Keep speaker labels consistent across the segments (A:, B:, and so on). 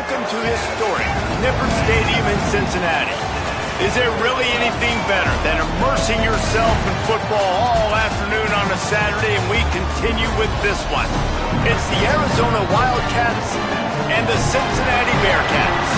A: welcome to historic Nippert Stadium in Cincinnati. Is there really anything better than immersing yourself in football all afternoon on a Saturday, and we continue with this one. It's the Arizona Wildcats and the Cincinnati Bearcats.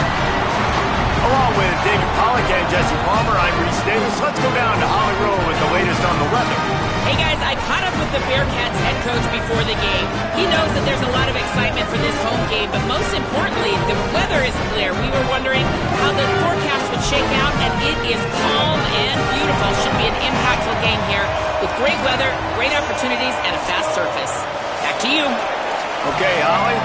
A: Along with David Pollack and Jesse Palmer, I'm Reese Davis. Let's go down to Holly Rowe with the latest on the weather.
B: Hey guys, I caught up with the Bearcats head coach before the game. He knows that there's a lot of excitement for this home game, but most importantly, the weather is clear. We were wondering how the forecast would shake out, and it is calm and beautiful. Should be an impactful game here with great weather, great opportunities, and a fast surface. Back to you.
A: Okay, Holly.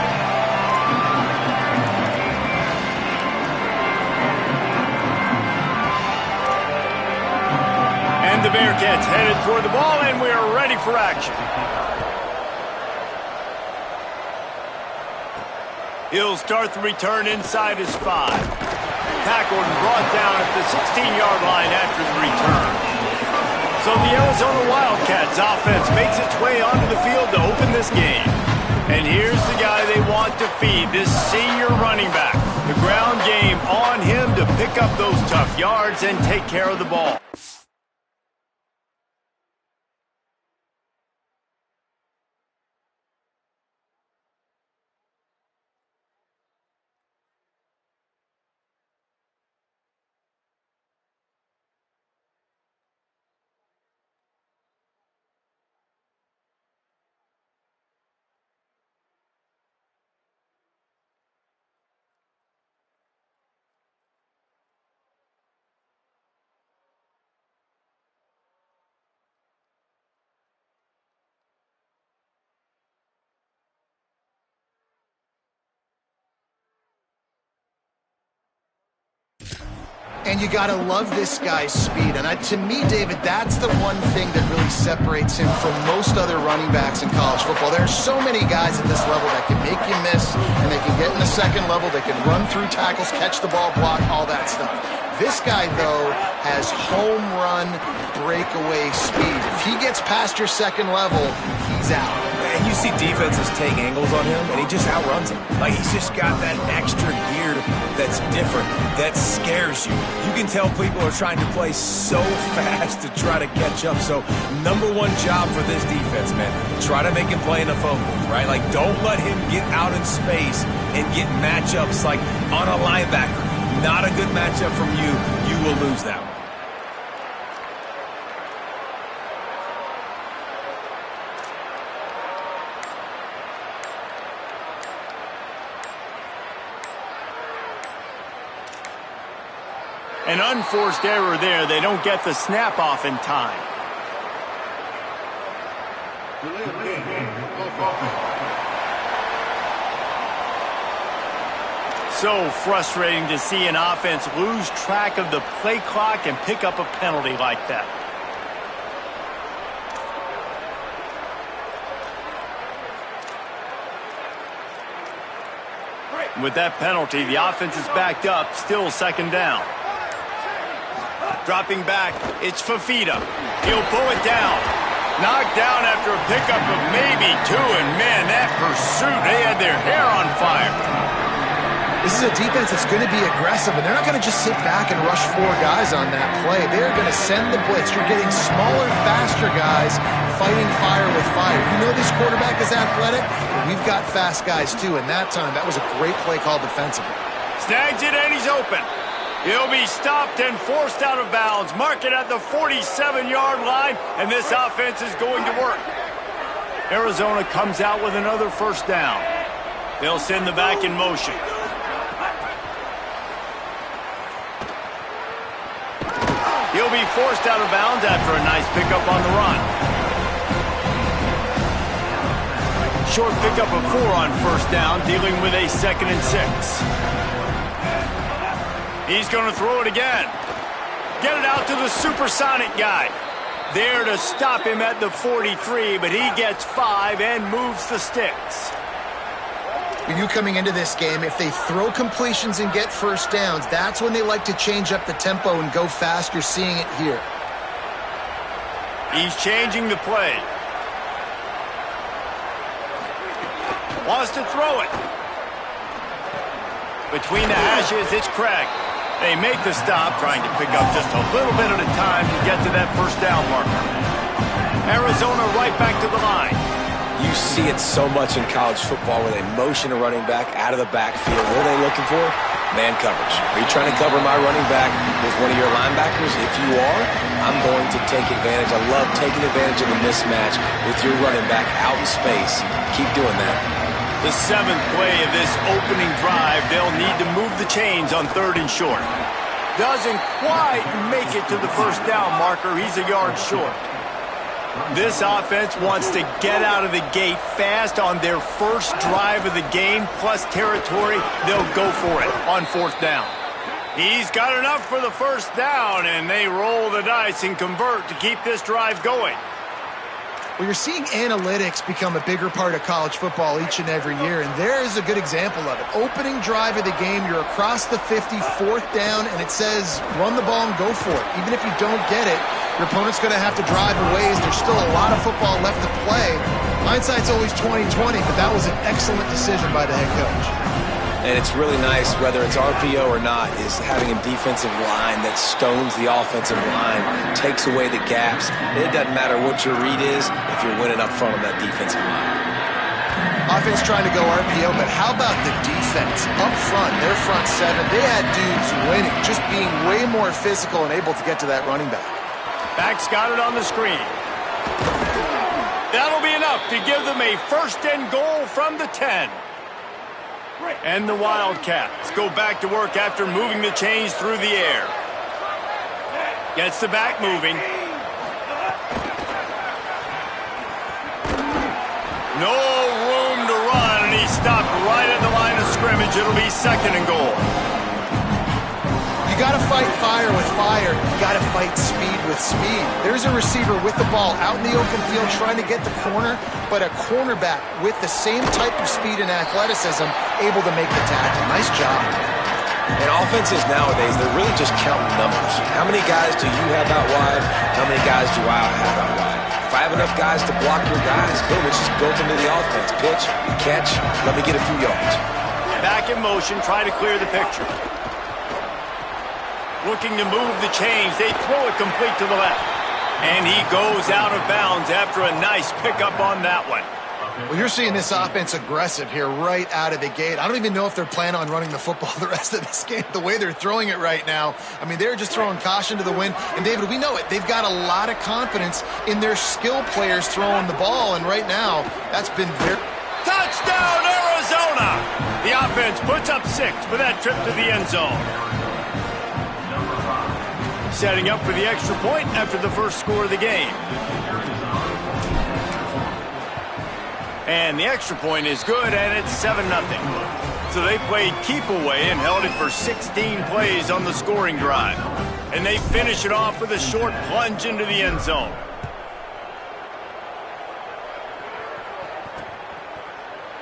A: The Bearcats headed toward the ball, and we are ready for action. He'll start the return inside his 5. Tackled and brought down at the 16-yard line after the return. So the Arizona Wildcats offense makes its way onto the field to open this game. And here's the guy they want to feed, this senior running back. The ground game on him to pick up those tough yards and take care of the ball.
C: And you got to love this guy's speed. And to me, David, that's the one thing that really separates him from most other running backs in college football. There are so many guys at this level that can make you miss, and they can get in the second level, they can run through tackles, catch the ball, block, all that stuff. This guy, though, has home run breakaway speed. If he gets past your second level, he's out.
D: And you see defenses take angles on him, and he just outruns them. Like, he's just got that extra gear that's different, that scares you. You can tell people are trying to play so fast to try to catch up. So, number one job for this defense, man, try to make him play in the phone booth, right? Like, don't let him get out in space and get matchups like on a linebacker. Not a good matchup from you. You will lose that one.
A: An unforced error there. They don't get the snap off in time. So frustrating to see an offense lose track of the play clock and pick up a penalty like that. With that penalty, the offense is backed up, still second down. Dropping back, it's Fafita. He'll pull it down. Knocked down after a pickup of maybe 2, and man, that pursuit, they had their hair on fire.
C: This is a defense that's going to be aggressive, and they're not going to just sit back and rush 4 guys on that play. They're going to send the blitz. You're getting smaller, faster guys fighting fire with fire. You know this quarterback is athletic, but we've got fast guys too, and that time, that was a great play call defensively.
A: Snags it, and he's open. He'll be stopped and forced out of bounds. Mark it at the 47-yard line, and this offense is going to work. Arizona comes out with another first down. They'll send the back in motion. He'll be forced out of bounds after a nice pickup on the run. Short pickup of 4 on first down, dealing with a 2nd and 6. He's going to throw it again. Get it out to the supersonic guy. There to stop him at the 43, but he gets 5 and moves the sticks.
C: You knew coming into this game, if they throw completions and get first downs, that's when they like to change up the tempo and go fast. You're seeing it here.
A: He's changing the play. Wants to throw it. Between the hashes, it's Craig. They make the stop, trying to pick up just a little bit at a time to get to that first down marker. Arizona right back to the line.
D: You see it so much in college football where they motion a running back out of the backfield. What are they looking for? Man coverage. Are you trying to cover my running back with one of your linebackers? If you are, I'm going to take advantage. I love taking advantage of the mismatch with your running back out in space. Keep doing that.
A: The 7th play of this opening drive, they'll need to move the chains on 3rd and short. Doesn't quite make it to the first down marker. He's a yard short. This offense wants to get out of the gate fast on their first drive of the game, plus territory. They'll go for it on 4th down. He's got enough for the first down, and they roll the dice and convert to keep this drive going.
C: Well, you're seeing analytics become a bigger part of college football each and every year, and there is a good example of it. Opening drive of the game, you're across the 50, 4th down, and it says run the ball and go for it. Even if you don't get it, your opponent's going to have to drive a ways. There's still a lot of football left to play. Hindsight's always 20/20, but that was an excellent decision by the head coach.
D: And it's really nice, whether it's RPO or not, is having a defensive line that stones the offensive line, takes away the gaps. It doesn't matter what your read is if you're winning up front on that defensive line.
C: Offense trying to go RPO, but how about the defense? Up front, their front 7, they had dudes winning, just being way more physical and able to get to that running back.
A: Back's got it on the screen. That'll be enough to give them a 1st and goal from the 10. And the Wildcats go back to work after moving the chains through the air. Gets the back moving. No room to run, and he stopped right at the line of scrimmage. It'll be 2nd and goal.
C: You got to fight fire with fire. You got to fight speed with speed. There's a receiver with the ball out in the open field trying to get the corner, but a cornerback with the same type of speed and athleticism able to make the tackle. Nice job.
D: And offenses nowadays, they're really just counting numbers. How many guys do you have out wide? How many guys do I have out wide? If I have enough guys to block your guys, boom, it's just built into the offense. Pitch, catch, let me get a few yards.
A: Back in motion, try to clear the picture. Looking to move the chains. They throw it complete to the left. And he goes out of bounds after a nice pickup on that one.
C: Well, you're seeing this offense aggressive here right out of the gate. I don't even know if they're planning on running the football the rest of this game, the way they're throwing it right now. I mean, they're just throwing caution to the wind. And, David, we know it. They've got a lot of confidence in their skill players throwing the ball. And right now, that's been very...
A: Touchdown, Arizona! The offense puts up 6 for that trip to the end zone. Setting up for the extra point after the first score of the game. And the extra point is good, and it's 7-0. So they played keep away and held it for 16 plays on the scoring drive. And they finish it off with a short plunge into the end zone.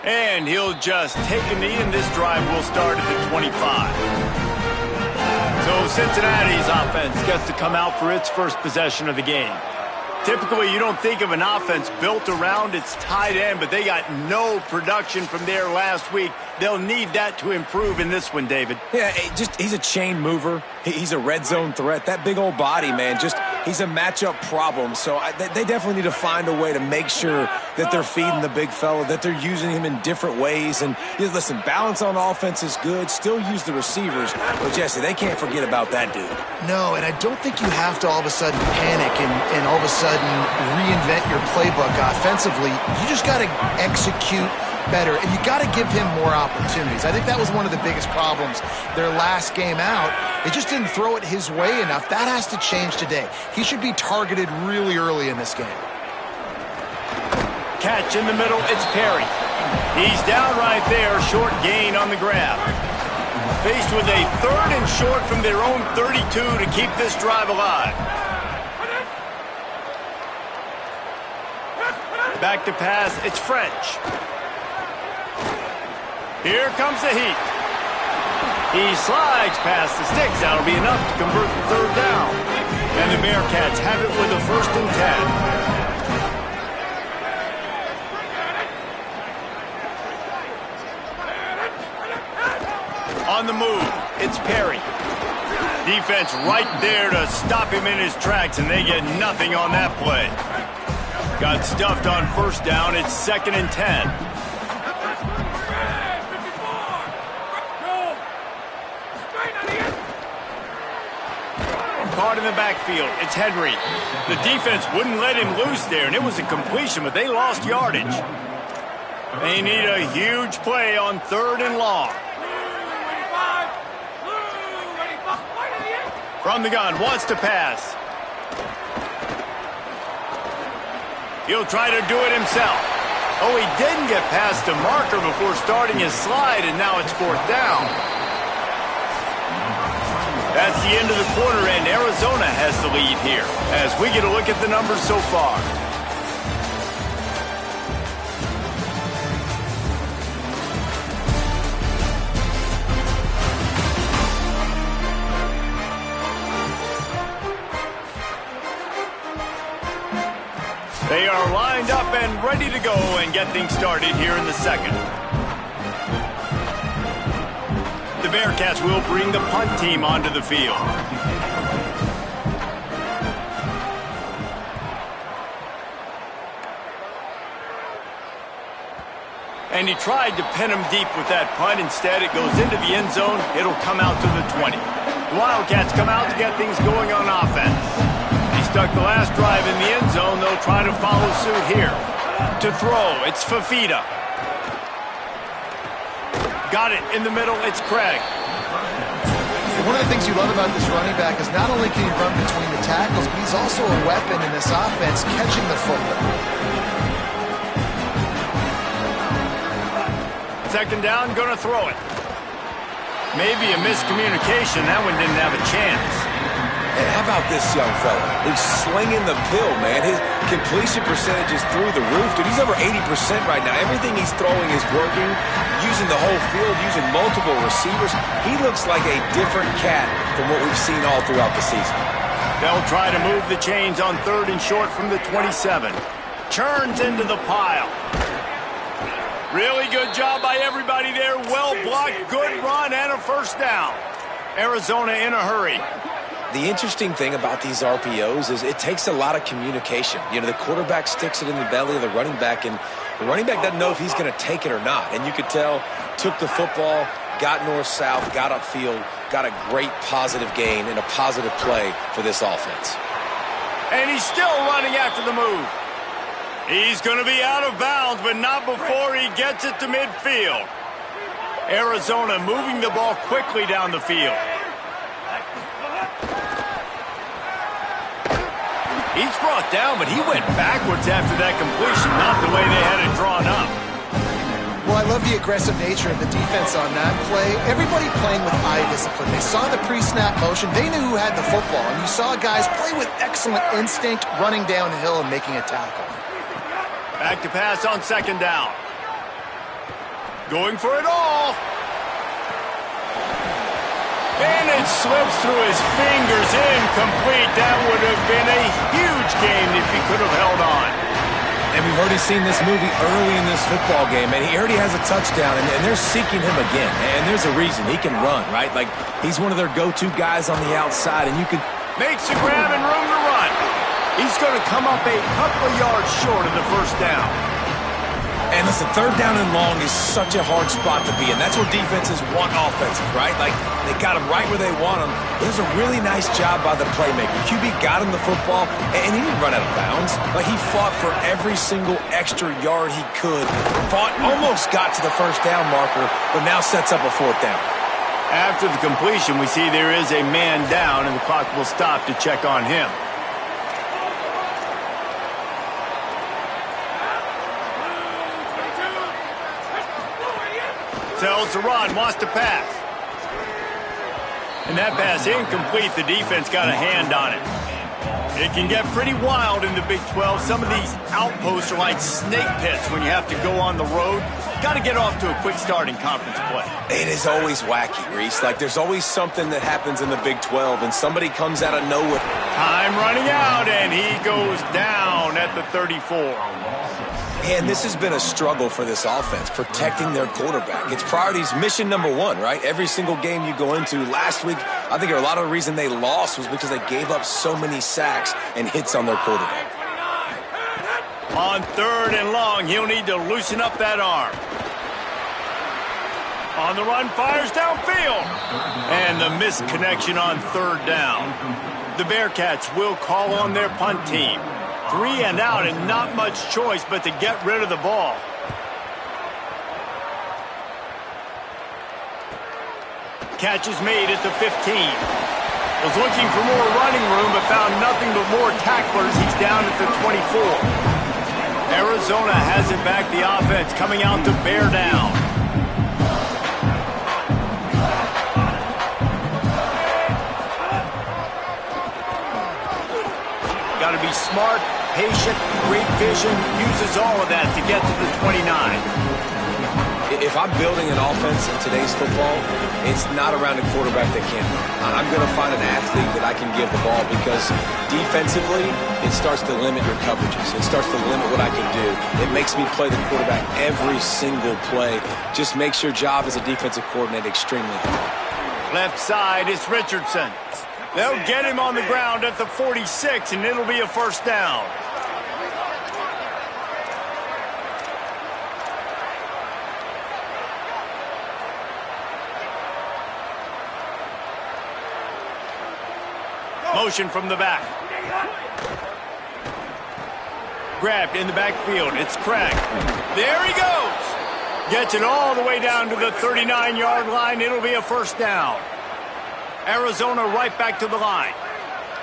A: And he'll just take a knee, and this drive will start at the 25. So Cincinnati's offense gets to come out for its first possession of the game. Typically, you don't think of an offense built around its tight end, but they got no production from there last week. They'll need that to improve in this one, David.
D: Yeah, he's a chain mover. He's a red zone threat. That big old body, man, he's a matchup problem. So they definitely need to find a way to make sure that they're feeding the big fella, that they're using him in different ways. And listen, balance on offense is good. Still use the receivers. But, Jesse, they can't forget about that dude.
C: No, and I don't think you have to all of a sudden panic and all of a sudden reinvent your playbook offensively. You just got to execute better, and you got to give him more opportunities. I think that was one of the biggest problems their last game out. They just didn't throw it his way enough. That has to change today. He should be targeted really early in this game.
A: Catch in the middle, it's Perry. He's down right there, short gain on the grab. Faced with a 3rd and short from their own 32 to keep this drive alive. Back to pass, it's French. Here comes the heat. He slides past the sticks. That'll be enough to convert the 3rd down. And the Bearcats have it with a 1st and 10. On Defense right there to stop him in his tracks, and they get nothing on that play. Got stuffed on first down. It's 2nd and 10. Caught in the backfield. It's Henry. The defense wouldn't let him loose there, and it was a completion, but they lost yardage. They need a huge play on 3rd and long. From the gun, wants to pass. He'll try to do it himself. Oh, he didn't get past the marker before starting his slide, and now it's 4th down. That's the end of the quarter, and Arizona has the lead here as we get a look at the numbers so far. They are lined up and ready to go and get things started here in the second. The Bearcats will bring the punt team onto the field. And he tried to pin him deep with that punt. Instead, it goes into the end zone. It'll come out to the 20. The Wildcats come out to get things going on offense. He stuck the last drive in the end zone. They'll try to follow suit here. To throw, it's Fafita. Got it in the middle, it's Craig.
C: One of the things you love about this running back is not only can he run between the tackles, but he's also a weapon in this offense, catching the football.
A: 2nd down, gonna throw it. Maybe a miscommunication. That one didn't have a chance.
D: Hey, how about this young fella? He's slinging the pill, man. His completion percentage is through the roof. Dude, he's over 80% right now. Everything he's throwing is working, using the whole field, using multiple receivers. He looks like a different cat from what we've seen all throughout the season.
A: They'll try to move the chains on 3rd and short from the 27. Churns into the pile. Really good job by everybody there. Well blocked, good run, and a 1st down. Arizona in a hurry.
D: The interesting thing about these RPOs is it takes a lot of communication. You know, the quarterback sticks it in the belly of the running back, and the running back doesn't know if he's going to take it or not. And you could tell, took the football, got north-south, got upfield, got a great positive gain and a positive play for this offense.
A: And he's still running after the move. He's going to be out of bounds, but not before he gets it to midfield. Arizona moving the ball quickly down the field. He's brought down, but he went backwards after that completion, not the way they had it drawn up.
C: Well, I love the aggressive nature of the defense on that play. Everybody playing with eye discipline. They saw the pre-snap motion. They knew who had the football. And you saw guys play with excellent instinct, running downhill and making a tackle.
A: Back to pass on 2nd down. Going for it all. And it slips through his fingers, incomplete. That would have been a huge game if he could have held on.
D: And we've already seen this movie early in this football game, and he already has a touchdown, and they're seeking him again. And there's a reason. He can run, right? Like, he's one of their go-to guys on the outside, and you could...
A: Makes a grab and room to run. He's going to come up a couple of yards short of the 1st down.
D: And listen, 3rd down and long is such a hard spot to be in. That's where defenses want offensive, right? Like, they got him right where they want him. It was a really nice job by the playmaker. QB got him the football, and he didn't run out of bounds. Like, he fought for every single extra yard he could. Almost got to the 1st down marker, but now sets up a 4th down.
A: After the completion, we see there is a man down, and the clock will stop to check on him. Tells to run, wants to pass. And that pass incomplete. The defense got a hand on it. It can get pretty wild in the Big 12. Some of these outposts are like snake pits when you have to go on the road. Got to get off to a quick start in conference play.
D: It is always wacky, Reese. Like, there's always something that happens in the Big 12, and somebody comes out of nowhere.
A: Time running out, and he goes down at the 34.
D: And this has been a struggle for this offense, protecting their quarterback. It's priorities, mission number one, right? Every single game you go into. Last week, I think a lot of the reason they lost was because they gave up so many sacks and hits on their quarterback.
A: On 3rd and long, he'll need to loosen up that arm. On the run, fires downfield. And the missed connection on 3rd down. The Bearcats will call on their punt team. 3 and out and not much choice but to get rid of the ball. Catch is made at the 15. Was looking for more running room but found nothing but more tacklers. He's down at the 24. Arizona has it back, the offense coming out to bear down. Got to be smart, patient, great vision, uses all of that to get to the 29.
D: If I'm building an offense in today's football, it's not around a quarterback that can't run. I'm going to find an athlete that I can give the ball because defensively, it starts to limit your coverages. It starts to limit what I can do. It makes me play the quarterback every single play. Just makes your job as a defensive coordinator extremely hard.
A: Left side is Richardson. They'll get him on the ground at the 46, and it'll be a first down. Motion from the back. Grabbed in the backfield. It's Craig. There he goes. Gets it all the way down to the 39-yard line. It'll be a first down. Arizona right back to the line.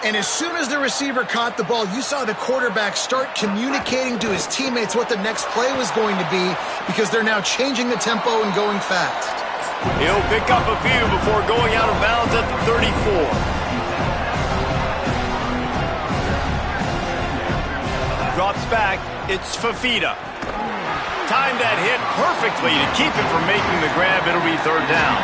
C: And as soon as the receiver caught the ball, you saw the quarterback start communicating to his teammates what the next play was going to be because they're now changing the tempo and going fast.
A: He'll pick up a few before going out of bounds at the 34. Drops back. It's Fafita. Timed that hit perfectly to keep him from making the grab. It'll be 3rd down.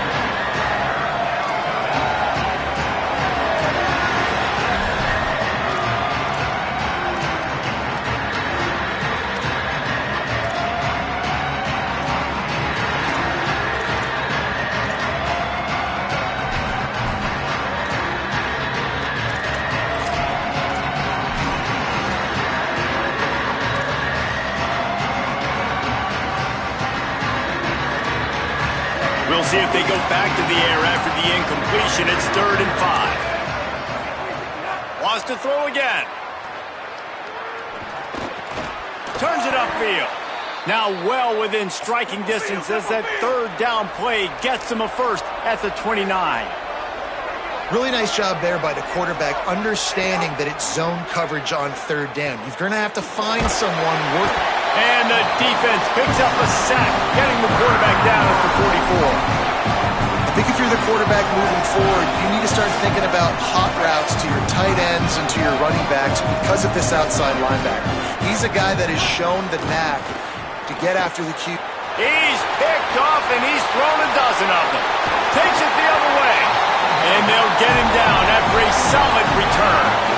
A: We'll see if they go back to the air after the incompletion. It's 3rd and 5. Wants to throw again. Turns it upfield. Now well within striking distance as that 3rd down play gets him a first at the 29.
C: Really nice job there by the quarterback, understanding that it's zone coverage on 3rd down. You're going to have to find someone working.
A: And the defense picks up a sack, getting the quarterback down at the 44.
C: I think if you're the quarterback moving forward, you need to start thinking about hot routes to your tight ends and to your running backs because of this outside linebacker. He's a guy that has shown the knack to get after the Q.
A: He's picked off, and he's thrown a dozen of them. Takes it the other way. And they'll get him down after a solid return.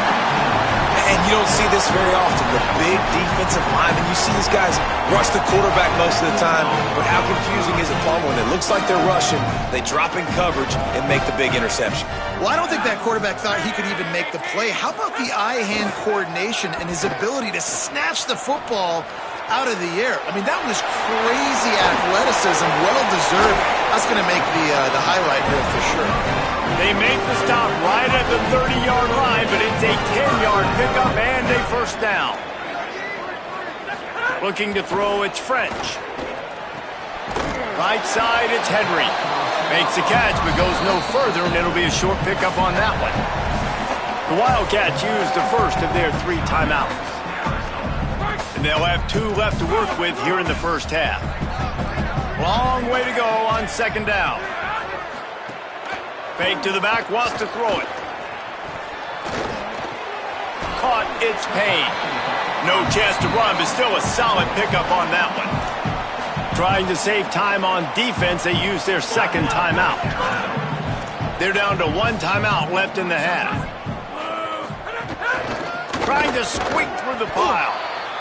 D: And you don't see this very often, the big defensive linemen. You see these guys rush the quarterback most of the time, but how confusing is it, Palmer? When it looks like they're rushing, they drop in coverage and make the big interception.
C: Well, I don't think that quarterback thought he could even make the play. How about the eye-hand coordination and his ability to snatch the football out of the air? I mean, that was crazy athleticism, well-deserved. That's going to make the highlight reel for sure.
A: They make the stop right at the 30-yard line, but it's a 10-yard pickup and a first down. Looking to throw, it's French. Right side, it's Henry. Makes the catch, but goes no further, and it'll be a short pickup on that one. The Wildcats use the first of their 3 timeouts. And they'll have 2 left to work with here in the first half. Long way to go on 2nd down. Fake to the back, wants to throw it. Caught, it's Payne. No chance to run, but still a solid pickup on that one. Trying to save time on defense, they use their 2nd timeout. They're down to 1 timeout left in the half. Trying to squeak through the pile.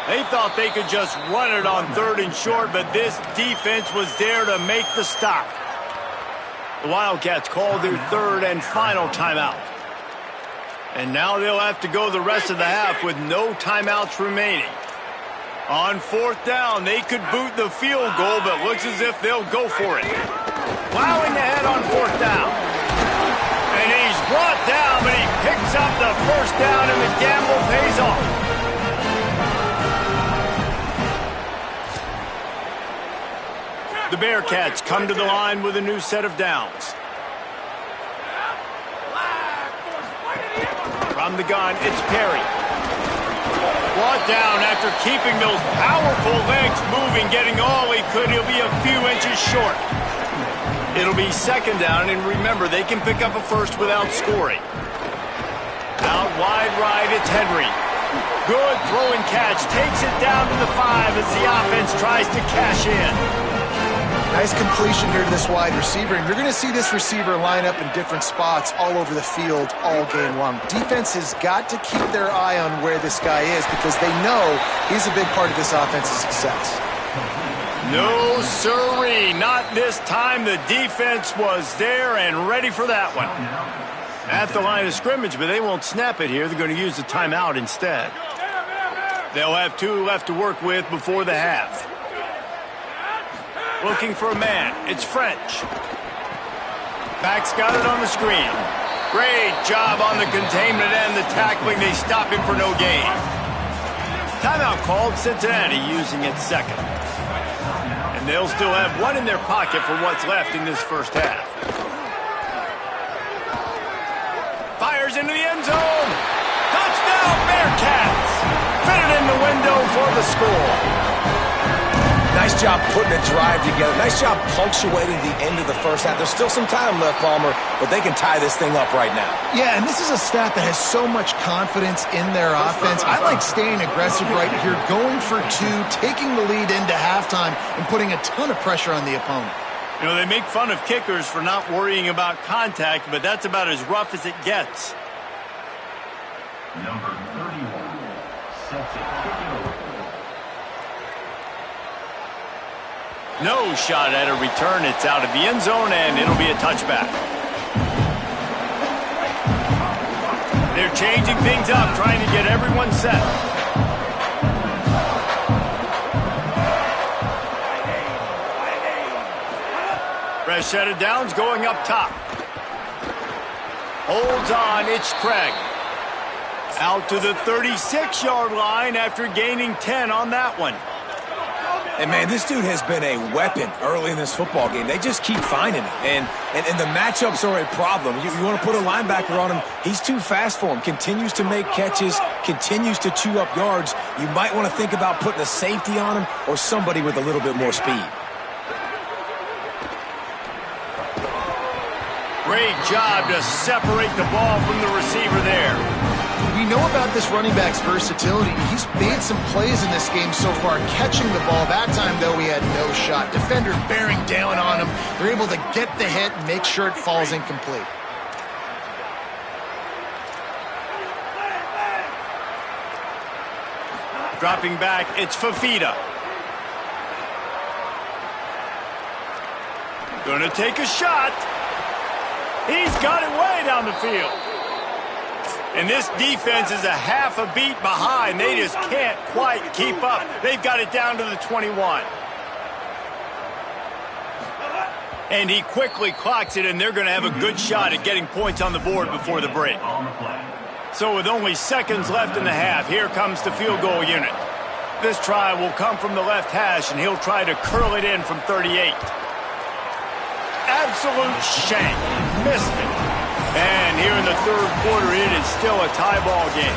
A: They thought they could just run it on 3rd and short, but this defense was there to make the stop. The Wildcats called their 3rd and final timeout. And now they'll have to go the rest of the half with no timeouts remaining. On 4th down, they could boot the field goal, but looks as if they'll go for it. Plowing ahead on 4th down. And he's brought down, but he picks up the 1st down, and the gamble pays off. The Bearcats come to the line with a new set of downs. From the gun, it's Perry. Brought down after keeping those powerful legs moving, getting all he could. He'll be a few inches short. It'll be 2nd down, and remember, they can pick up a first without scoring. Out wide right, it's Henry. Good throwing catch, takes it down to the 5 as the offense tries to cash in.
C: Nice completion here to this wide receiver, and you're going to see this receiver line up in different spots all over the field all game long. Defense has got to keep their eye on where this guy is because they know he's a big part of this offense's success.
A: No, sirree, not this time. The defense was there and ready for that one. At the line of scrimmage, but they won't snap it here. They're going to use the timeout instead. They'll have 2 left to work with before the half. Looking for a man. It's French. Back's got it on the screen. Great job on the containment and the tackling. They stop him for no gain. Timeout called. Cincinnati using it 2nd. And they'll still have 1 in their pocket for what's left in this 1st half. Fires into the end zone. Touchdown, Bearcats. Fit it in the window for the score.
D: Nice job putting a drive together. Nice job punctuating the end of the 1st half. There's still some time left, Palmer, but they can tie this thing up right now.
C: Yeah, and this is a staff that has so much confidence in their offense. I like staying aggressive right here, going for 2, taking the lead into halftime, and putting a ton of pressure on the opponent.
A: You know, they make fun of kickers for not worrying about contact, but that's about as rough as it gets.
E: Number 31, set to kick it over.
A: No shot at a return. It's out of the end zone, and it'll be a touchback. They're changing things up, trying to get everyone set. Fresh set of downs going up top. Holds on, it's Craig. Out to the 36-yard line after gaining 10 on that one.
D: And, man, this dude has been a weapon early in this football game. They just keep finding it. And the matchups are a problem. You want to put a linebacker on him, he's too fast for him. Continues to make catches, continues to chew up yards. You might want to think about putting a safety on him or somebody with a little bit more speed.
A: Great job to separate the ball from the receiver there.
C: We know about this running back's versatility. He's made some plays in this game so far, catching the ball. That time, though, he had no shot. Defender bearing down on him. They're able to get the hit and make sure it falls incomplete.
A: Dropping back, it's Fafita. Gonna take a shot. He's got it way down the field. And this defense is a half a beat behind. They just can't quite keep up. They've got it down to the 21. And he quickly clocks it, and they're going to have a good shot at getting points on the board before the break. So with only seconds left in the half, here comes the field goal unit. This try will come from the left hash, and he'll try to curl it in from 38. Absolute shank. Missed it. And here in the 3rd quarter, it is still a tie ball game.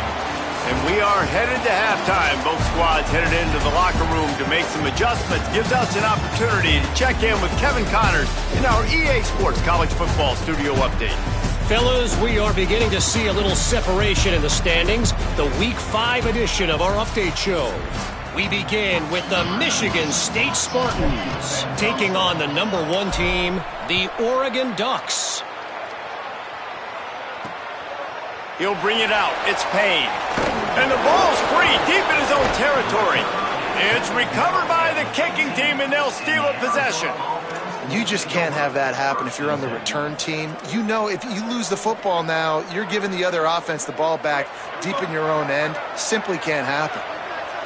A: And we are headed to halftime. Both squads headed into the locker room to make some adjustments. Gives us an opportunity to check in with Kevin Connors in our EA Sports College Football Studio Update.
F: Fellas, we are beginning to see a little separation in the standings. The Week 5 edition of our update show. We begin with the Michigan State Spartans taking on the number 1 team, the Oregon Ducks.
A: He'll bring it out. It's Payne. And the ball's free deep in his own territory. territory. It's recovered by the kicking team, and they'll steal a possession.
C: You just can't have that happen if you're on the return team. You know, if you lose the football now, you're giving the other offense the ball back deep in your own end. Simply can't happen.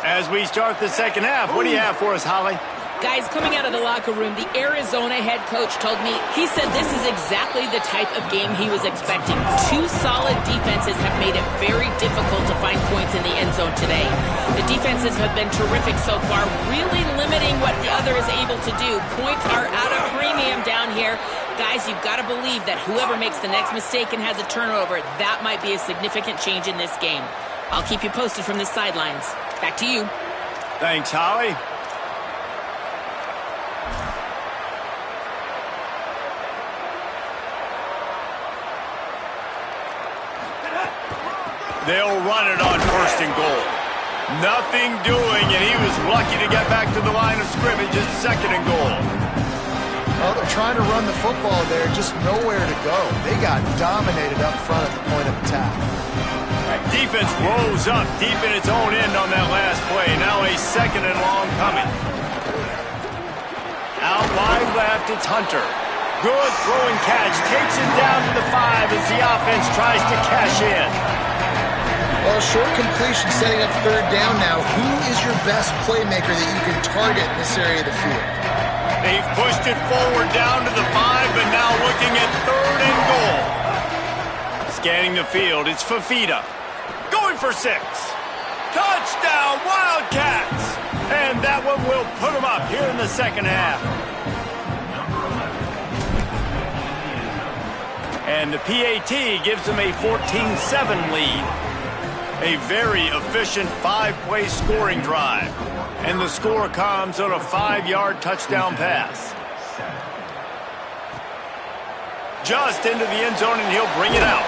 A: As we start the second half, what do you have for us, Holly?
B: Guys, coming out of the locker room, the Arizona head coach told me, he said this is exactly the type of game he was expecting. Two solid defenses have made it very difficult to find points in the end zone today. The defenses have been terrific so far, really limiting what the other is able to do. Points are at a premium down here. Guys, you've got to believe that whoever makes the next mistake and has a turnover, that might be a significant change in this game. I'll keep you posted from the sidelines. Back to you.
A: Thanks, Holly. They'll run it on first and goal. Nothing doing, and he was lucky to get back to the line of scrimmage at second and goal.
C: Well, they're trying to run the football there, just nowhere to go. They got dominated up front at the point of attack.
A: Defense rose up deep in its own end on that last play. Now a second and long coming. Out wide left, it's Hunter. Good throwing catch. Takes it down to the 5 as the offense tries to cash in.
C: Well, short completion setting up third down now. Who is your best playmaker that you can target in this area of the field?
A: They've pushed it forward down to the 5, but now looking at third and goal. Scanning the field, it's Fafita. Going for 6. Touchdown, Wildcats! And that one will put them up here in the second half. And the PAT gives them a 14-7 lead. A very efficient 5-play scoring drive. And the score comes on a 5-yard touchdown pass. Just into the end zone, and he'll bring it out.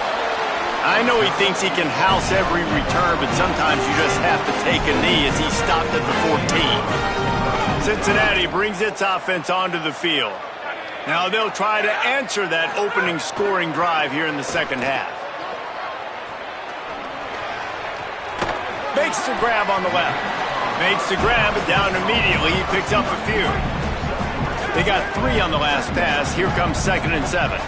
A: I know he thinks he can house every return, but sometimes you just have to take a knee as he stopped at the 14. Cincinnati brings its offense onto the field. Now they'll try to answer that opening scoring drive here in the second half. Makes the grab on the left. Makes the grab, and down immediately. He picks up a few. They got 3 on the last pass. Here comes second and 7.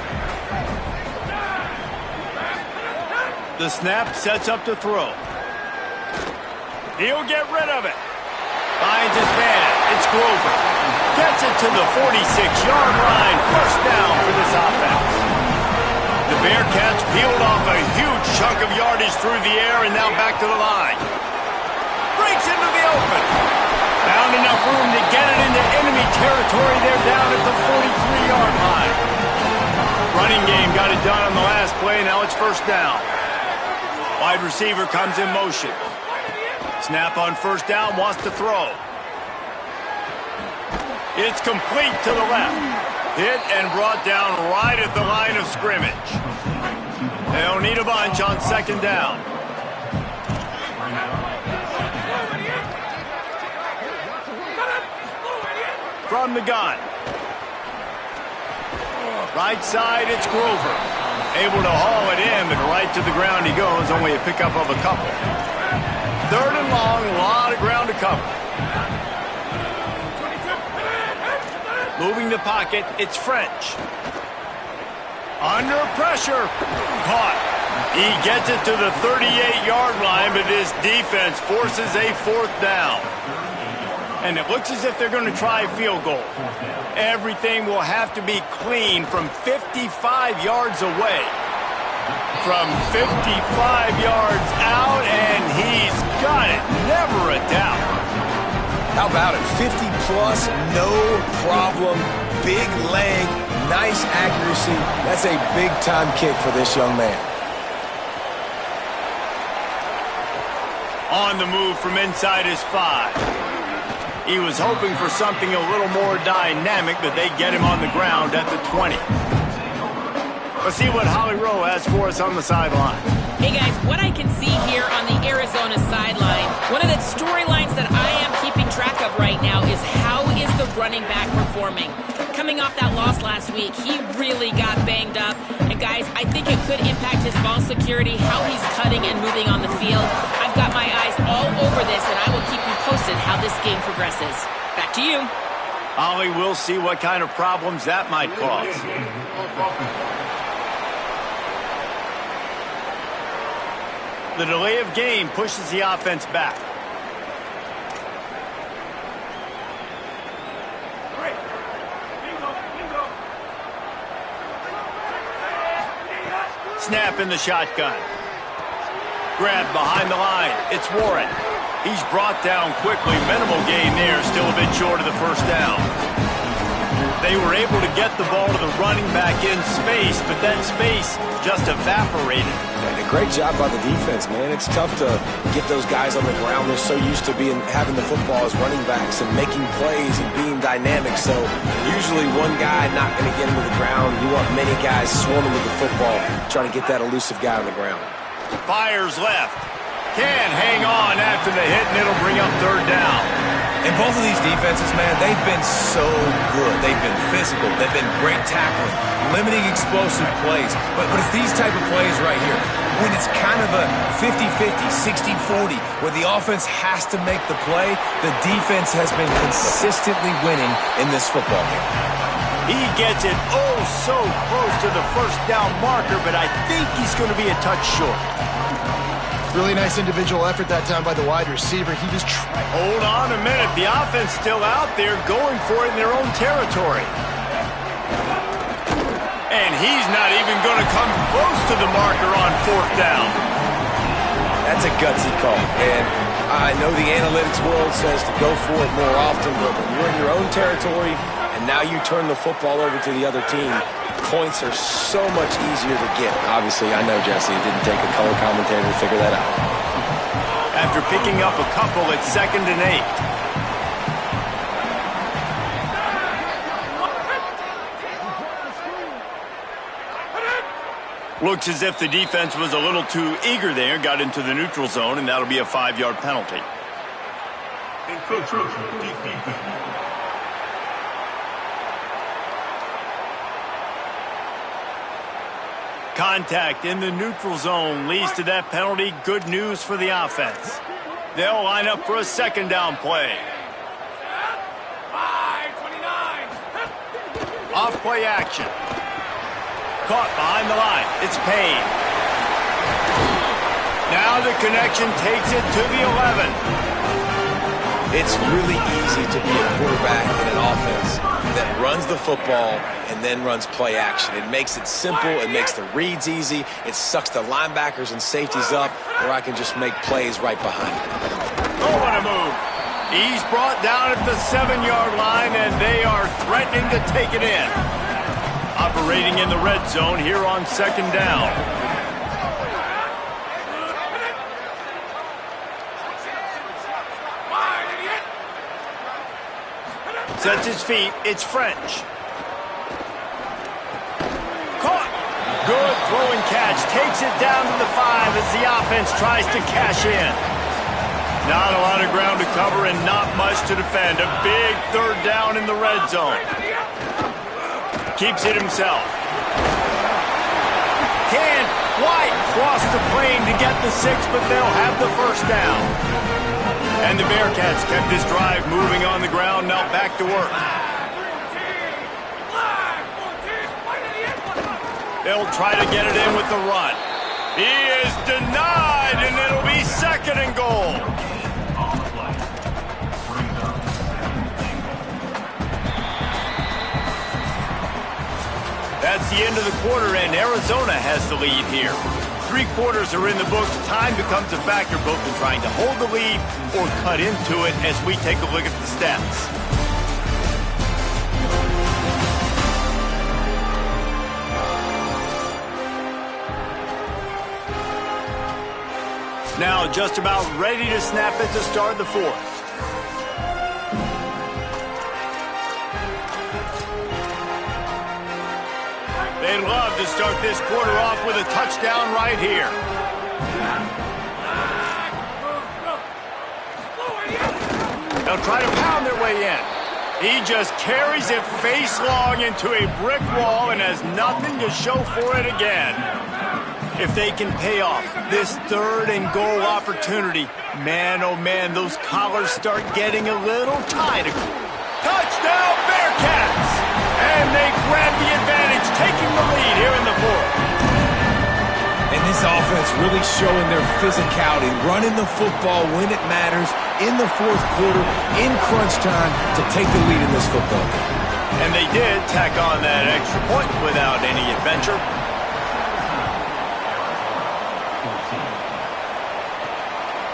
A: The snap sets up to throw. He'll get rid of it. Finds his man. It's Grover. Gets it to the 46-yard line. First down for this offense. The Bearcats peeled off a huge chunk of yardage through the air and now back to the line. Breaks into the open. Found enough room to get it into enemy territory. They're down at the 43-yard line. Running game got it done on the last play. Now it's first down. Wide receiver comes in motion. Snap on first down, wants to throw. It's complete to the left. Hit and brought down right at the line of scrimmage. They'll need a bunch on second down. From the gun. Right side, it's Grover. Able to haul it in, but right to the ground he goes. Only a pickup of a couple. Third and long, a lot of ground to cover. Moving the pocket, it's French. Under pressure. Caught. He gets it to the 38-yard line, but his defense forces a fourth down. And it looks as if they're going to try a field goal. Everything will have to be clean from 55 yards away. From 55 yards out, and he's got it. Never a doubt.
D: How about it? 50-plus, no problem. Big leg, nice accuracy. That's a big-time kick for this young man.
A: On the move from inside his 5. He was hoping for something a little more dynamic, but they get him on the ground at the 20. Let's see what Holly Rowe has for us on the sideline.
B: Hey guys, what I can see here on the Arizona sideline, one of the storylines that I am keeping track of right now is how is the running back performing. Coming off that loss last week, he really got banged up. And guys, I think it could impact his ball security, how he's cutting and moving on the field. I've got my eyes all over this, and I will keep you posted game progresses. Back to you.
A: Ollie, we'll see what kind of problems that might cause. The delay of game pushes the offense back. Snap in the shotgun. Grab behind the line. It's Warren. He's brought down quickly. Minimal gain there. Still a bit short of the first down. They were able to get the ball to the running back in space, but that space just evaporated.
D: And a great job by the defense, man. It's tough to get those guys on the ground. They're so used to having the football as running backs and making plays and being dynamic. So usually one guy not going to get him to the ground. You want many guys swarming with the football, trying to get that elusive guy on the ground.
A: Fires left. Can hang on after the hit, and it'll bring up third down.
D: And both of these defenses, man, they've been so good. They've been physical. They've been great tackling, limiting explosive plays. But it's these type of plays right here, when it's kind of a 50-50, 60-40, where the offense has to make the play, the defense has been consistently winning in this football game.
A: He gets it oh so close to the first down marker, but I think he's going to be a touch short.
C: Really nice individual effort that time by the wide receiver. He just tried.
A: Hold on a minute. The offense still out there going for it in their own territory. And he's not even going to come close to the marker on fourth down.
D: That's a gutsy call. And I know the analytics world says to go for it more often, but when you're in your own territory and now you turn the football over to the other team, points are so much easier to get. Obviously, I know, Jesse, it didn't take a color commentator to figure that out.
A: After picking up a couple, it's 2nd and 8. Looks as if the defense was a little too eager there, got into the neutral zone, and that'll be a 5-yard penalty. Contact in the neutral zone leads to that penalty. Good news for the offense. They'll line up for a 2nd down play. Off play action. Caught behind the line. It's Payne. Now the connection takes it to the 11.
D: It's really easy to be a quarterback in an offense that runs the football and then runs play action. It makes it simple. It makes the reads easy. It sucks the linebackers and safeties up, where I can just make plays right behind it.
A: Oh, what a move. He's brought down at the 7-yard line, and they are threatening to take it in. Operating in the red zone here on 2nd down. Sets his feet. It's French. Caught. Good throw and catch. Takes it down to the 5 as the offense tries to cash in. Not a lot of ground to cover and not much to defend. A big 3rd down in the red zone. Keeps it himself. Can White cross the plane to get the 6, but they'll have the first down. And the Bearcats kept this drive moving on the ground, now back to work. They'll try to get it in with the run. He is denied, and it'll be 2nd and goal. That's the end of the quarter, and Arizona has the lead here. 3 quarters are in the books. Time becomes a factor both in trying to hold the lead or cut into it as we take a look at the stats. Now just about ready to snap it to start the 4th. They'd love to start this quarter off with a touchdown right here. They'll try to pound their way in. He just carries it face long into a brick wall and has nothing to show for it again. If they can pay off this 3rd and goal opportunity, man, oh man, those collars start getting a little tight. Touchdown, Bearcats! And they grab the advantage, taking the lead here in the 4th.
D: And this offense really showing their physicality, running the football when it matters, in the 4th quarter, in crunch time, to take the lead in this football game.
A: And they did tack on that extra point without any adventure.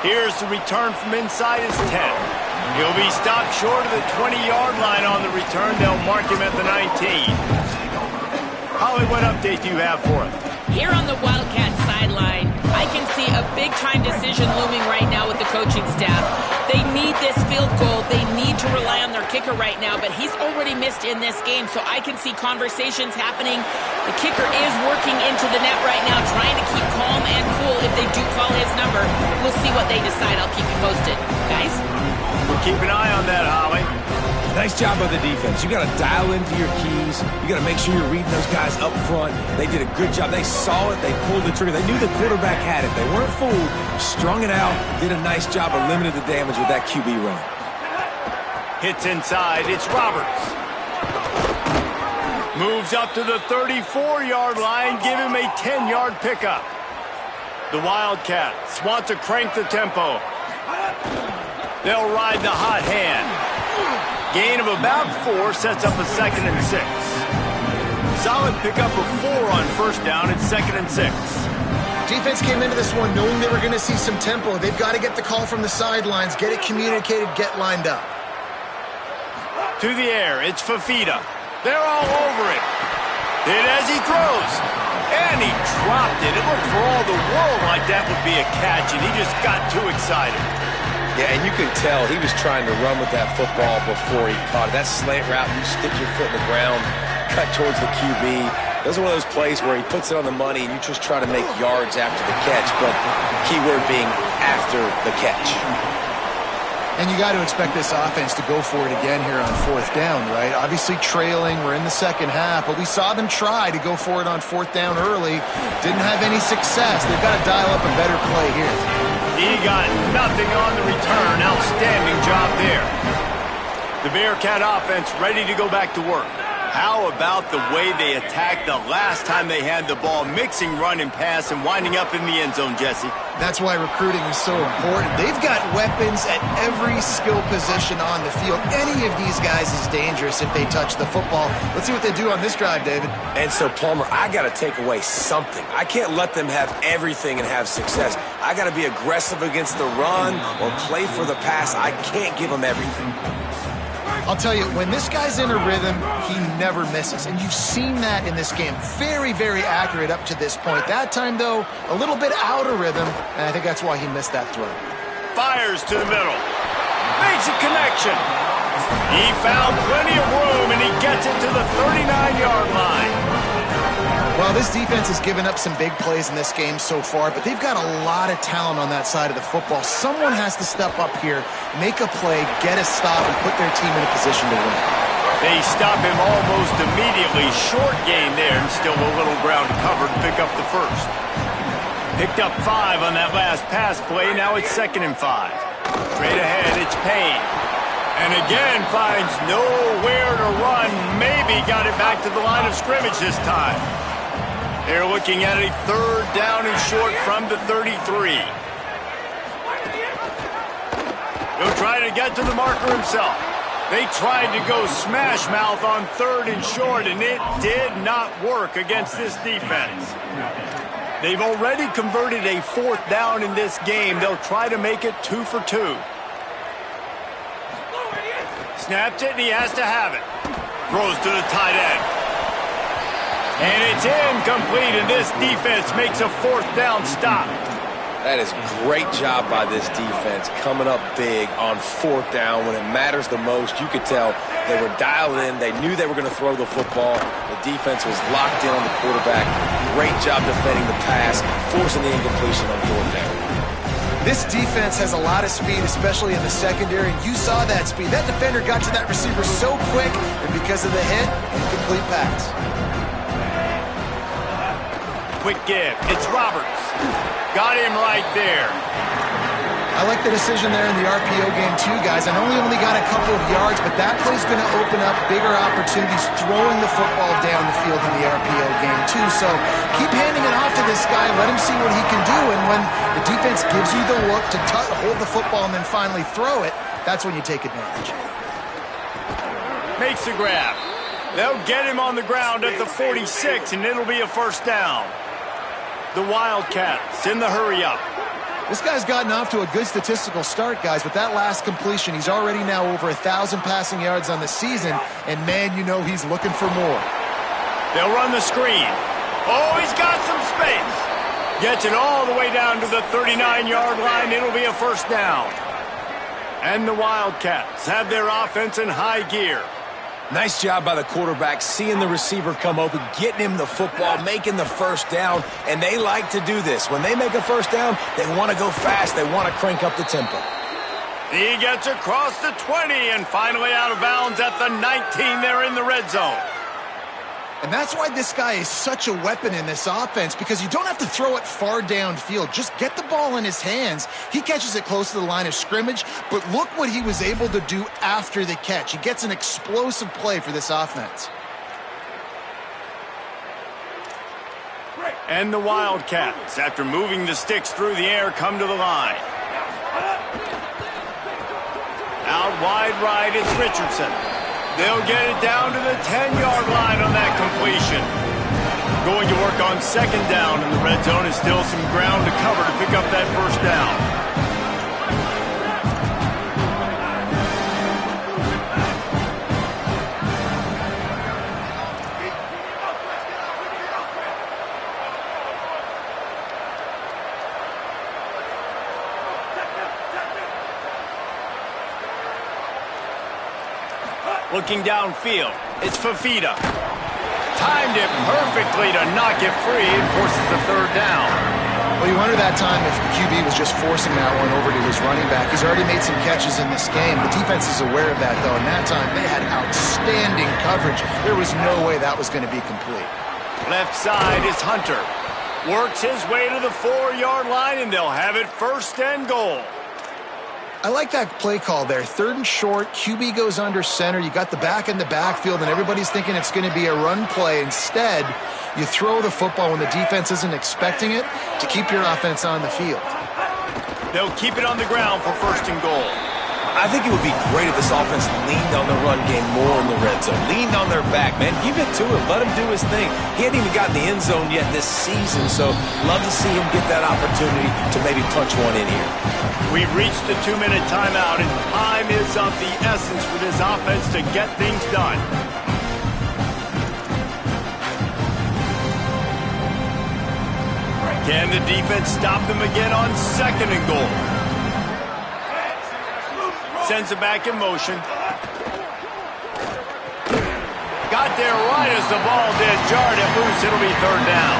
A: Here's the return from inside his 10. He'll be stopped short of the 20-yard line on the return. They'll mark him at the 19. Holly, what update do you have for us?
B: Here on the Wildcats sideline, I can see a big-time decision looming right now with the coaching staff. They need this field goal. They need to rely on their kicker right now, but he's already missed in this game, so I can see conversations happening. The kicker is working into the net right now, trying to keep calm and cool if they do call his number. We'll see what they decide. I'll keep you posted. Guys?
A: We'll keep an eye on that, Holly.
D: Nice job by the defense. You got to dial into your keys. You got to make sure you're reading those guys up front. They did a good job. They saw it. They pulled the trigger. They knew the quarterback had it. They weren't fooled. Strung it out. Did a nice job of limiting the damage with that QB run.
A: Hits inside. It's Roberts. Moves up to the 34-yard line. Give him a 10-yard pickup. The Wildcats want to crank the tempo. They'll ride the hot hand. Gain of about 4 sets up a 2nd and 6. Solid pickup of 4 on 1st down. It's 2nd and 6.
C: Defense came into this one knowing they were going to see some tempo. They've got to get the call from the sidelines, get it communicated, get lined up.
A: To the air, it's Fafita. They're all over it. Hit as he throws. And he dropped it. It looked for all the world like that would be a catch, and he just got too excited.
D: Yeah, and you can tell he was trying to run with that football before he caught it. That slant route, you stick your foot in the ground, cut towards the QB. Those are one of those plays where he puts it on the money and you just try to make yards after the catch, but key word being after the catch.
C: And you got to expect this offense to go for it again here on 4th down, right? Obviously trailing, we're in the 2nd half, but we saw them try to go for it on 4th down early. Didn't have any success. They've got to dial up a better play here.
A: He got nothing on the return. Outstanding job there. The Bearcat offense ready to go back to work. How about the way they attacked the last time they had the ball, mixing run and pass and winding up in the end zone, Jesse?
C: That's why recruiting is so important. They've got weapons at every skill position on the field. Any of these guys is dangerous if they touch the football. Let's see what they do on this drive, David.
D: And so, Palmer, I got to take away something. I can't let them have everything and have success. I got to be aggressive against the run or play for the pass. I can't give them everything.
C: I'll tell you, when this guy's in a rhythm, he never misses. And you've seen that in this game. Very, very accurate up to this point. That time, though, a little bit out of rhythm, and I think that's why he missed that throw.
A: Fires to the middle. Makes a connection. He found plenty of room, and he gets it to the 39-yard line.
C: Well, this defense has given up some big plays in this game so far, but they've got a lot of talent on that side of the football. Someone has to step up here, make a play, get a stop, and put their team in a position to win.
A: They stop him almost immediately. Short gain there, and still a little ground to cover to pick up the first. Picked up 5 on that last pass play. Now it's 2nd and 5. Straight ahead, it's Payne. And again finds nowhere to run. Maybe got it back to the line of scrimmage this time. They're looking at a 3rd down and short from the 33. He'll try to get to the marker himself. They tried to go smash mouth on 3rd and short, and it did not work against this defense. They've already converted a 4th down in this game. They'll try to make it 2 for 2. Snapped it, and he has to have it. Throws to the tight end. And it's incomplete, and this defense makes a 4th down stop.
D: That is a great job by this defense, coming up big on 4th down when it matters the most. You could tell they were dialed in. They knew they were going to throw the football. The defense was locked in on the quarterback. Great job defending the pass, forcing the incompletion on 4th down.
C: This defense has a lot of speed, especially in the secondary, and you saw that speed. That defender got to that receiver so quick, and because of the hit, incomplete pass.
A: quick give. It's Roberts. Got him right there.
C: I like the decision there in the RPO game too, guys. I know he only got a couple of yards, but that play's going to open up bigger opportunities throwing the football down the field in the RPO game too. So keep handing it off to this guy. Let him see what he can do. And when the defense gives you the look to hold the football and then finally throw it, that's when you take advantage.
A: Makes the grab. They'll get him on the ground at the 46, and it'll be a first down. The Wildcats in the hurry up.
C: This guy's gotten off to a good statistical start, guys. With that last completion, he's already now over 1,000 passing yards on the season, and man, you know he's looking for more.
A: They'll run the screen. Oh, he's got some space. Gets it all the way down to the 39-yard line. It'll be a first down. And the Wildcats have their offense in high gear.
D: Nice job by the quarterback, seeing the receiver come open, getting him the football, making the first down, and they like to do this. When they make a first down, they want to go fast. They want to crank up the tempo.
A: He gets across the 20 and finally out of bounds at the 19. They're in the red zone.
C: And that's why this guy is such a weapon in this offense, because you don't have to throw it far downfield. Just get the ball in his hands. He catches it close to the line of scrimmage, but look what he was able to do after the catch. He gets an explosive play for this offense.
A: And the Wildcats, after moving the sticks through the air, come to the line. Out wide right, it's Richardson. They'll get it down to the 10-yard line on that completion. Going to work on second down in the red zone, and still some ground to cover to pick up that first down. Looking downfield, it's Fafita. Timed it perfectly to knock it free and forces the third down.
C: Well, you wonder that time if the QB was just forcing that one over to his running back. He's already made some catches in this game. The defense is aware of that, though, and that time they had outstanding coverage. There was no way that was going to be complete.
A: Left side is Hunter. Works his way to the 4-yard line, and they'll have it first and goal.
C: I like that play call there. Third and short, QB goes under center. You got the back in the backfield, and everybody's thinking it's going to be a run play. Instead, you throw the football when the defense isn't expecting it to keep your offense on the field.
A: They'll keep it on the ground for first and goal.
D: I think it would be great if this offense leaned on the run game more in the red zone. Leaned on their back, man. Give it to him. Let him do his thing. He hadn't even gotten the end zone yet this season, so love to see him get that opportunity to maybe punch one in here.
A: We've reached the 2-minute timeout, and time is of the essence for this offense to get things done. Can the defense stop them again on second and goal? Sends it back in motion. Got there right as the ball did. Jarred it loose. It'll be third down.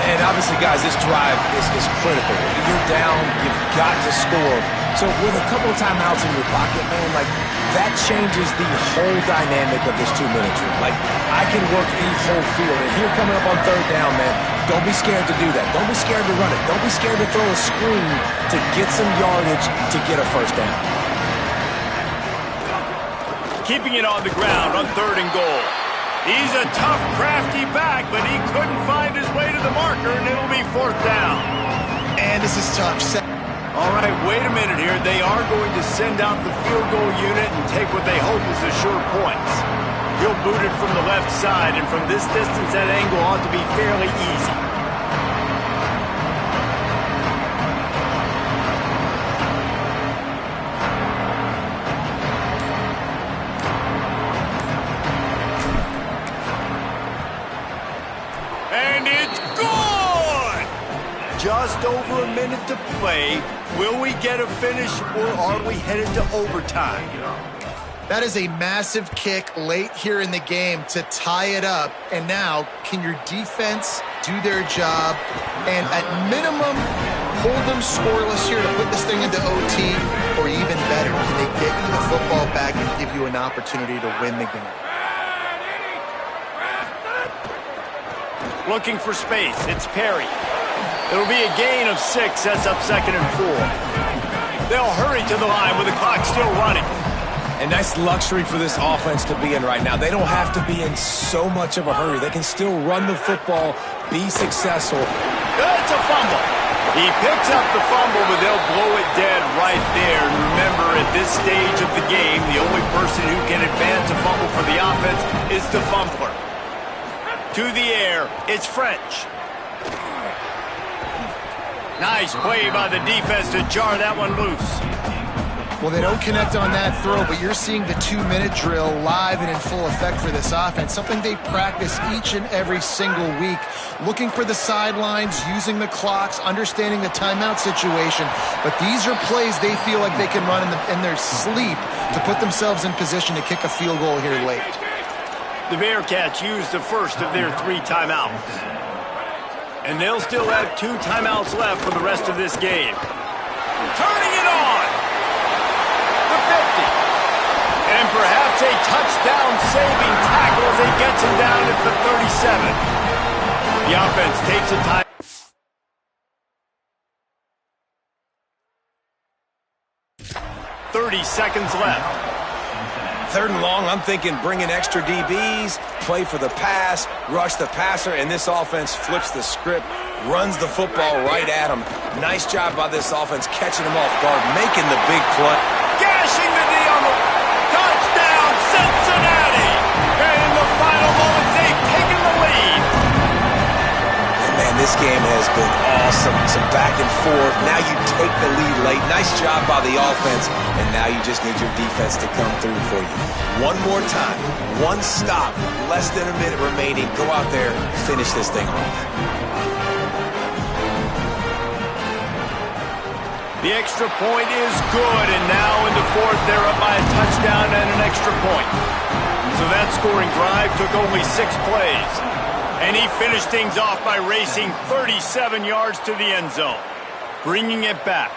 D: And obviously, guys, this drive is critical. You're down. You've got to score. So with a couple of timeouts in your pocket, man, like, that changes the whole dynamic of this 2-minute drill. Like, I can work the whole field. And here coming up on third down, man, don't be scared to do that. Don't be scared to run it. Don't be scared to throw a screen to get some yardage to get a first down.
A: Keeping it on the ground on third and goal. He's a tough, crafty back, but he couldn't find his way to the marker, and it'll be fourth down.
C: And this is tough.
A: All right, wait a minute here. They are going to send out the field goal unit and take what they hope is the sure points. He'll boot it from the left side, and from this distance, that angle ought to be fairly easy. Just over a minute to play. Will we get a finish, or are we headed to overtime?
C: That is a massive kick late here in the game to tie it up. And now, can your defense do their job and at minimum hold them scoreless here to put this thing into OT? Or even better, can they get you the football back and give you an opportunity to win the game?
A: looking for space. It's Perry. It'll be a gain of 6, sets up 2nd and 4. They'll hurry to the line with the clock still running.
D: And nice luxury for this offense to be in right now. They don't have to be in so much of a hurry. They can still run the football, be successful.
A: It's a fumble. He picks up the fumble, but they'll blow it dead right there. And remember, at this stage of the game, the only person who can advance a fumble for the offense is the fumbler. To the air, it's French. Nice play by the defense to jar that one loose.
C: Well, they don't connect on that throw, but you're seeing the 2-minute drill live and in full effect for this offense, something they practice each and every single week, looking for the sidelines, using the clocks, understanding the timeout situation. But these are plays they feel like they can run in their sleep to put themselves in position to kick a field goal here late.
A: The Bearcats use the first of their 3 timeouts. And they'll still have 2 timeouts left for the rest of this game. Turning it on! The 50. And perhaps a touchdown-saving tackle as he gets him down at the 37. The offense takes a time. 30 seconds left.
D: 3rd and long, I'm thinking bring in extra DBs, play for the pass, rush the passer, and this offense flips the script, runs the football right at him. Nice job by this offense catching him off guard, making the big play.
A: Gashing the knee on the touchdown, Cincinnati! And in the final moments, they've taken the lead.
D: And man, this game has been awesome. Some back and forth. Now you take the lead late. Nice job by the offense. And now you just need your defense to come through for you. One more time. One stop. Less than a minute remaining. Go out there, finish this thing off.
A: The extra point is good, and now in the 4th, they're up by a touchdown and an extra point. So that scoring drive took only 6 plays. And he finished things off by racing 37 yards to the end zone, bringing it back.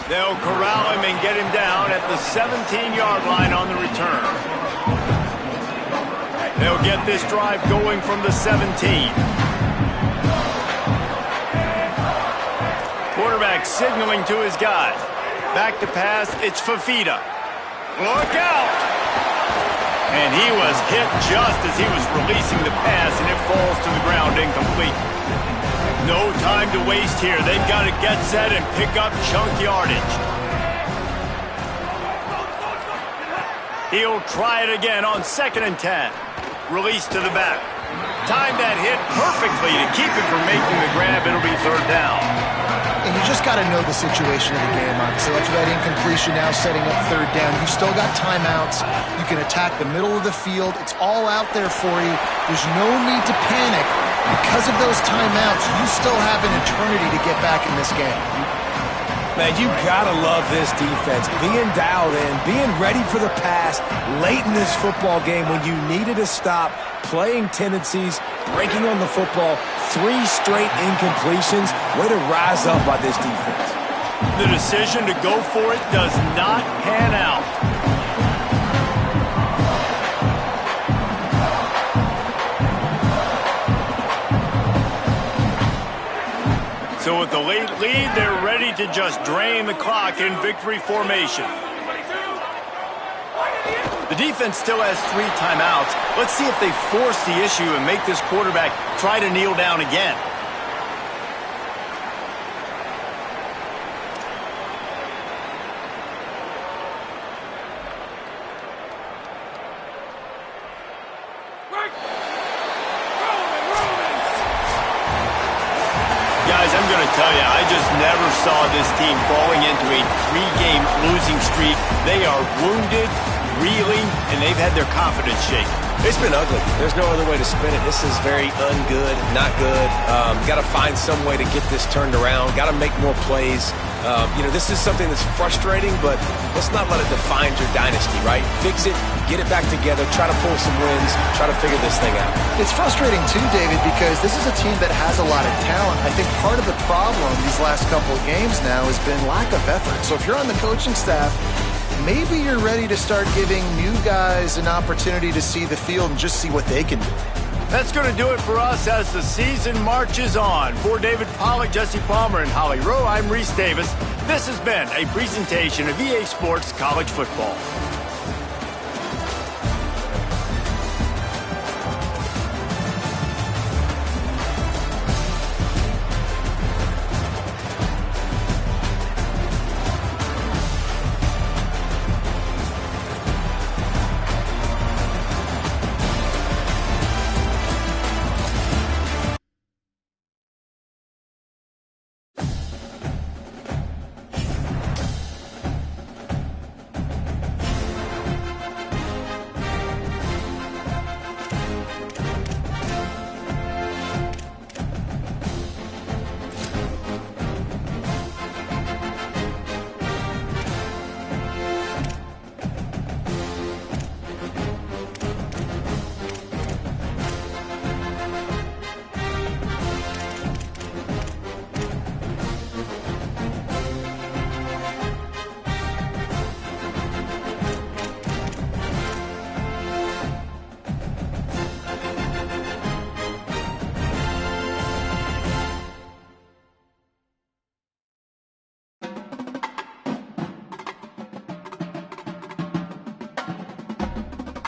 A: They'll corral him and get him down at the 17-yard line on the return. They'll get this drive going from the 17. Quarterback signaling to his guys. Back to pass, it's Fafita. Look out! And he was hit just as he was releasing the pass, and it falls to the ground incomplete. No time to waste here. They've got to get set and pick up chunk yardage. He'll try it again on 2nd and 10. Release to the back. Time that hit perfectly to keep it from making the grab. It'll be 3rd down.
C: And you just got to know the situation of the game, obviously. After that incompletion, now setting up 3rd down. You still got timeouts. You can attack the middle of the field. It's all out there for you. There's no need to panic. Because of those timeouts, you still have an eternity to get back in this game.
D: Man, you gotta love this defense. Being dialed in, being ready for the pass late in this football game when you needed to stop, playing tendencies, breaking on the football, 3 straight incompletions. Way to rise up by this defense.
A: The decision to go for it does not pan out. So with the late lead, they're ready to just drain the clock in victory formation. The defense still has 3 timeouts. Let's see if they force the issue and make this quarterback try to kneel down again. Guys, I'm going to tell you, I just never saw this team falling into a 3-game losing streak. They are wounded, reeling, and they've had their confidence shaken.
D: It's been ugly. There's no other way to spin it. This is very ungood, not good. Got to find some way to get this turned around. Got to make more plays. This is something that's frustrating, but let's not let it define your dynasty, right? Fix it, get it back together, try to pull some wins, try to figure this thing out.
C: It's frustrating too, David, because this is a team that has a lot of talent. I think part of the problem these last couple of games now has been lack of effort. So if you're on the coaching staff, maybe you're ready to start giving new guys an opportunity to see the field and just see what they can do.
A: That's going to do it for us as the season marches on. For David Pollack, Jesse Palmer, and Holly Rowe, I'm Reese Davis. This has been a presentation of EA Sports College Football.